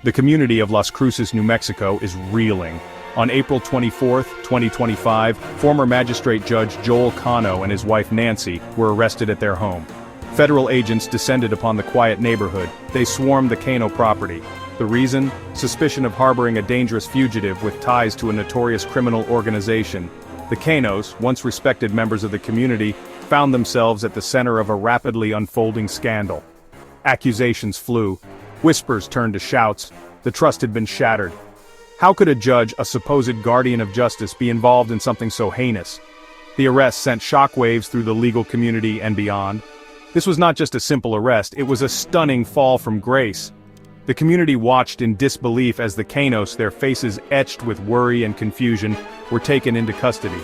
The community of Las Cruces, New Mexico is reeling. On April 24, 2025, former magistrate judge Joel Cano and his wife Nancy were arrested at their home. Federal agents descended upon the quiet neighborhood. They swarmed the Cano property. The reason? Suspicion of harboring a dangerous fugitive with ties to a notorious criminal organization. The Canos, once respected members of the community, found themselves at the center of a rapidly unfolding scandal. Accusations flew. Whispers turned to shouts. The trust had been shattered. How could a judge, a supposed guardian of justice, be involved in something so heinous? The arrest sent shockwaves through the legal community and beyond. This was not just a simple arrest, it was a stunning fall from grace. The community watched in disbelief as the Canos, their faces etched with worry and confusion, were taken into custody.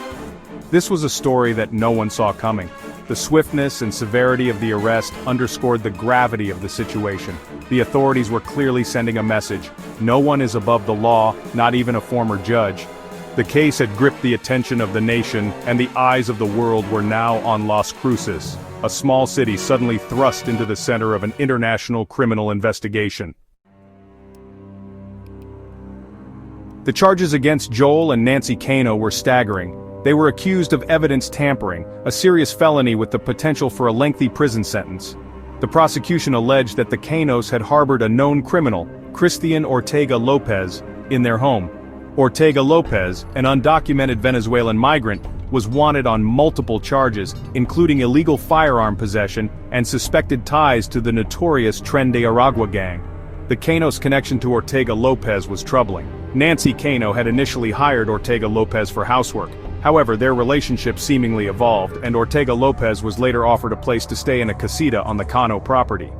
This was a story that no one saw coming. The swiftness and severity of the arrest underscored the gravity of the situation. The authorities were clearly sending a message: no one is above the law, not even a former judge. The case had gripped the attention of the nation, and the eyes of the world were now on Las Cruces, a small city suddenly thrust into the center of an international criminal investigation. The charges against Joel and Nancy Cano were staggering. They were accused of evidence tampering, a serious felony with the potential for a lengthy prison sentence. The prosecution alleged that the Canos had harbored a known criminal, Christian Ortega Lopez, in their home. Ortega Lopez, an undocumented Venezuelan migrant, was wanted on multiple charges, including illegal firearm possession and suspected ties to the notorious Tren de Aragua gang. The Canos' connection to Ortega Lopez was troubling. Nancy Cano had initially hired Ortega Lopez for housework. However, their relationship seemingly evolved, and Ortega Lopez was later offered a place to stay in a casita on the Cano property.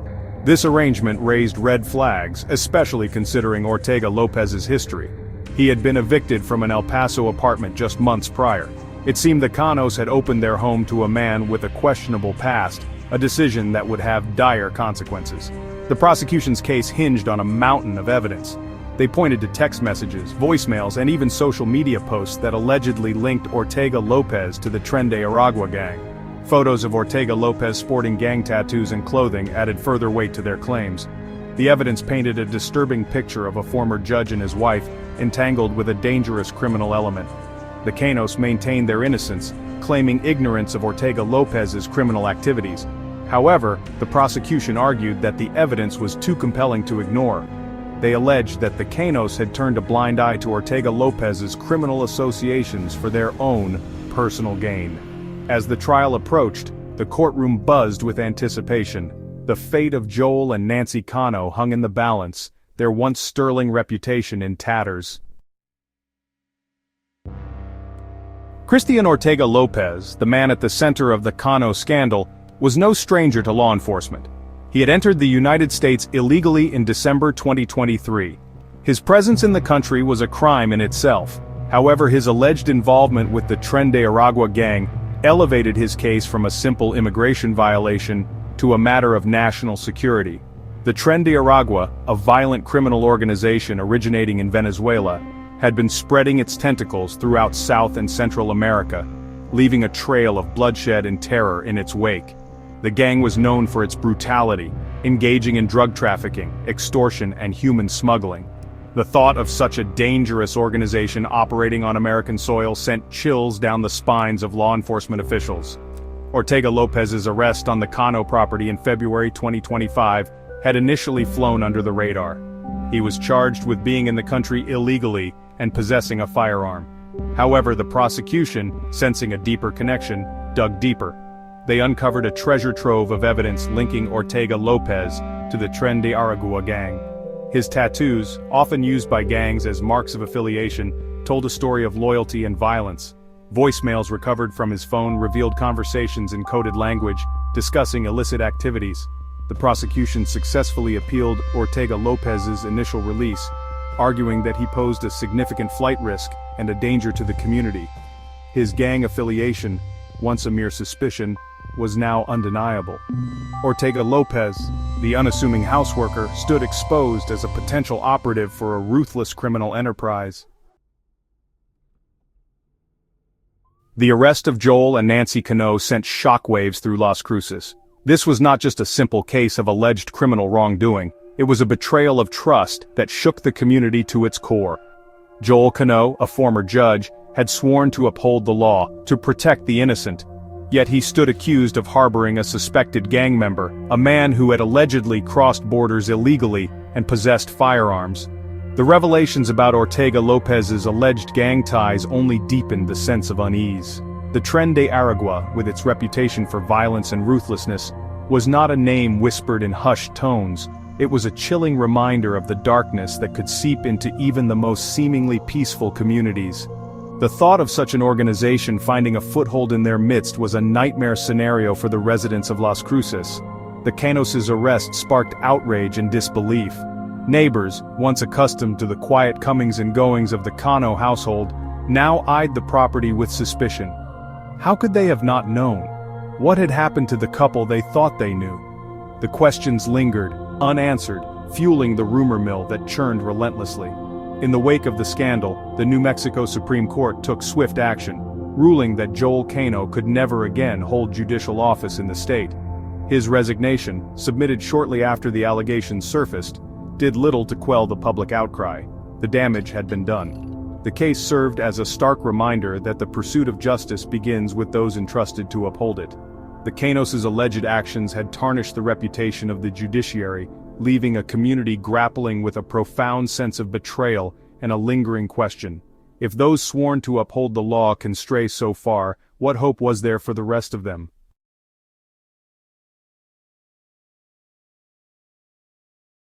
This arrangement raised red flags, especially considering Ortega Lopez's history. He had been evicted from an El Paso apartment just months prior. It seemed the Canos had opened their home to a man with a questionable past, a decision that would have dire consequences. The prosecution's case hinged on a mountain of evidence. They pointed to text messages, voicemails, and even social media posts that allegedly linked Ortega Lopez to the Tren de Aragua gang. Photos of Ortega Lopez sporting gang tattoos and clothing added further weight to their claims. The evidence painted a disturbing picture of a former judge and his wife, entangled with a dangerous criminal element. The Canos maintained their innocence, claiming ignorance of Ortega Lopez's criminal activities. However, the prosecution argued that the evidence was too compelling to ignore. They alleged that the Canos had turned a blind eye to Ortega Lopez's criminal associations for their own personal gain. As the trial approached, the courtroom buzzed with anticipation. The fate of Joel and Nancy Cano hung in the balance, their once sterling reputation in tatters. Christian Ortega Lopez, the man at the center of the Cano scandal, was no stranger to law enforcement. He had entered the United States illegally in December 2023. His presence in the country was a crime in itself. However, his alleged involvement with the Tren de Aragua gang elevated his case from a simple immigration violation to a matter of national security. The Tren de Aragua, a violent criminal organization originating in Venezuela, had been spreading its tentacles throughout South and Central America, leaving a trail of bloodshed and terror in its wake. The gang was known for its brutality, engaging in drug trafficking, extortion, and human smuggling. The thought of such a dangerous organization operating on American soil sent chills down the spines of law enforcement officials. Ortega Lopez's arrest on the Cano property in February 2025 had initially flown under the radar. He was charged with being in the country illegally and possessing a firearm. However, the prosecution, sensing a deeper connection, dug deeper. They uncovered a treasure trove of evidence linking Ortega Lopez to the Tren de Aragua gang. His tattoos, often used by gangs as marks of affiliation, told a story of loyalty and violence. Voicemails recovered from his phone revealed conversations in coded language, discussing illicit activities. The prosecution successfully appealed Ortega Lopez's initial release, arguing that he posed a significant flight risk and a danger to the community. His gang affiliation, once a mere suspicion, was now undeniable. Ortega Lopez, the unassuming houseworker, stood exposed as a potential operative for a ruthless criminal enterprise. The arrest of Joel and Nancy Cano sent shockwaves through Las Cruces. This was not just a simple case of alleged criminal wrongdoing. It was a betrayal of trust that shook the community to its core. Joel Cano, a former judge, had sworn to uphold the law, to protect the innocent. Yet he stood accused of harboring a suspected gang member, a man who had allegedly crossed borders illegally and possessed firearms. The revelations about Ortega Lopez's alleged gang ties only deepened the sense of unease. The Tren de Aragua, with its reputation for violence and ruthlessness, was not a name whispered in hushed tones. It was a chilling reminder of the darkness that could seep into even the most seemingly peaceful communities. The thought of such an organization finding a foothold in their midst was a nightmare scenario for the residents of Las Cruces. The Canos' arrest sparked outrage and disbelief. Neighbors, once accustomed to the quiet comings and goings of the Cano household, now eyed the property with suspicion. How could they have not known? What had happened to the couple they thought they knew? The questions lingered, unanswered, fueling the rumor mill that churned relentlessly. In the wake of the scandal, the New Mexico Supreme Court took swift action, ruling that Joel Cano could never again hold judicial office in the state. His resignation, submitted shortly after the allegations surfaced, did little to quell the public outcry. The damage had been done. The case served as a stark reminder that the pursuit of justice begins with those entrusted to uphold it. The Canos' alleged actions had tarnished the reputation of the judiciary, leaving a community grappling with a profound sense of betrayal and a lingering question. If those sworn to uphold the law can stray so far, what hope was there for the rest of them?